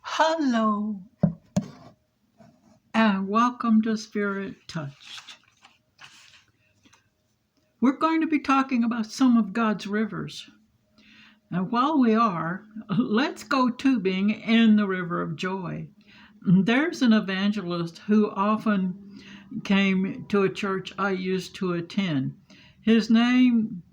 Hello, and welcome to Spirit Touched. We're going to be talking about some of God's rivers. And while we are, let's go tubing in the River of Joy. There's an evangelist who often came to a church I used to attend. His name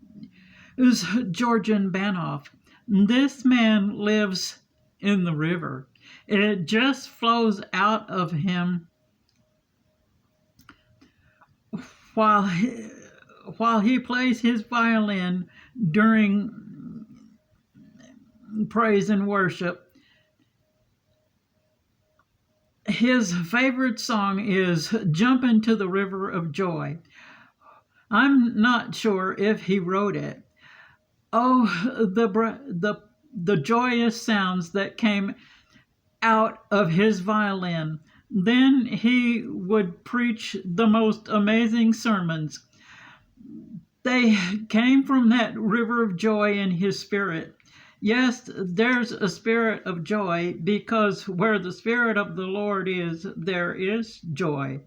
is Georgian Banoff. This man lives in the river. It just flows out of him while he plays his violin during praise and worship. His favorite song is Jump into the River of Joy. I'm not sure if he wrote it. Oh, the joyous sounds that came out of his violin. Then he would preach the most amazing sermons. They came from that river of joy in his spirit. Yes, there's a spirit of joy because where the Spirit of the Lord is, there is joy.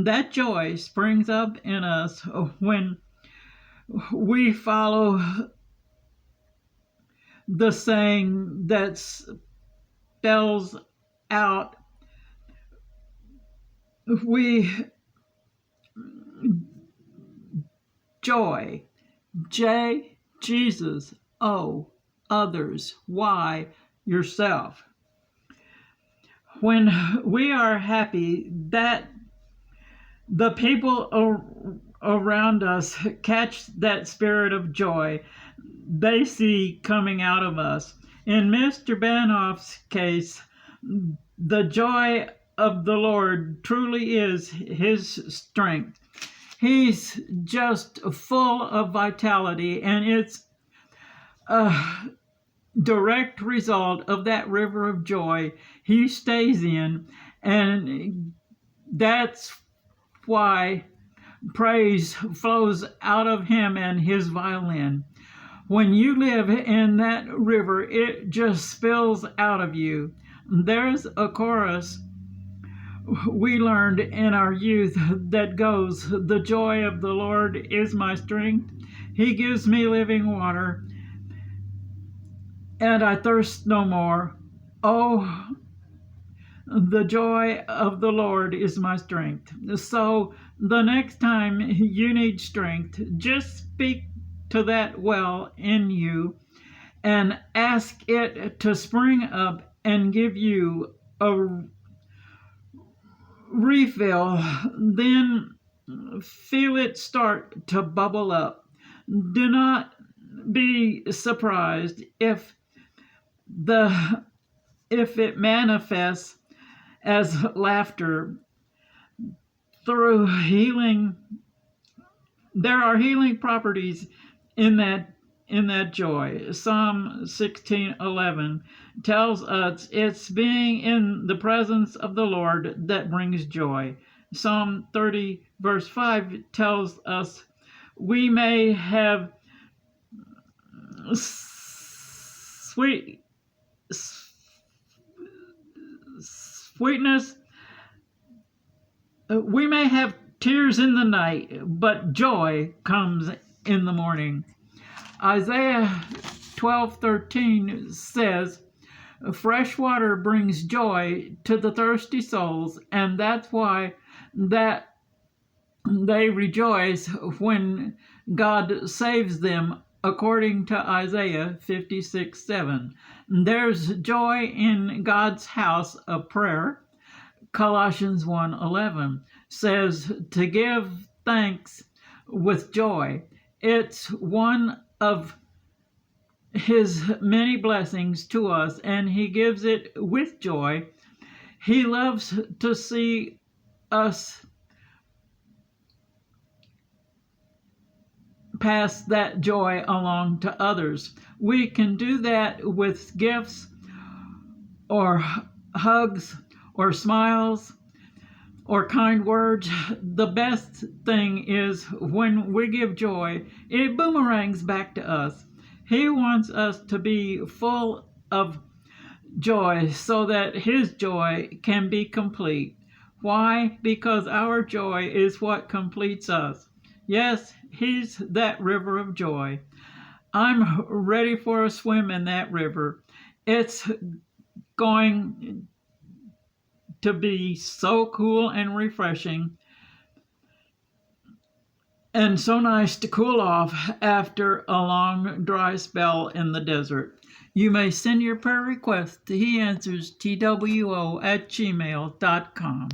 That joy springs up in us when we follow the saying that spells out joy, J, Jesus, O, others, Y, yourself. When we are happy, that the people around us catch that spirit of joy they see coming out of us. In Mr. Banoff's case, the joy of the Lord truly is his strength. He's just full of vitality, and it's a direct result of that river of joy he stays in, and that's why praise flows out of him and his violin. When you live in that river, it just spills out of you. There's a chorus we learned in our youth that goes, "The joy of the Lord is my strength. He gives me living water, and I thirst no more. Oh, the joy of the Lord is my strength." So the next time you need strength, just speak to that well in you and ask it to spring up and give you a refill. Then feel it start to bubble up. Do not be surprised if it manifests as laughter through healing. There are healing properties in that joy. Psalm 16:11 tells us it's being in the presence of the Lord that brings joy. Psalm 30 verse 5 tells us we may have sweetness. We may have tears in the night, but joy comes in the morning. Isaiah 12:13 says, "Fresh water brings joy to the thirsty souls," and that's why that they rejoice when God saves them, according to Isaiah 56:7. There's joy in God's house of prayer. Colossians 1:11 says to give thanks with joy. It's one of his many blessings to us, and he gives it with joy. He loves to see us pass that joy along to others. We can do that with gifts or hugs or smiles or kind words. The best thing is when we give joy, it boomerangs back to us. He wants us to be full of joy so that his joy can be complete. Why? Because our joy is what completes us. Yes, he's that river of joy. I'm ready for a swim in that river. It's going to be so cool and refreshing and so nice to cool off after a long dry spell in the desert. You may send your prayer request to heanswerstwo@gmail.com.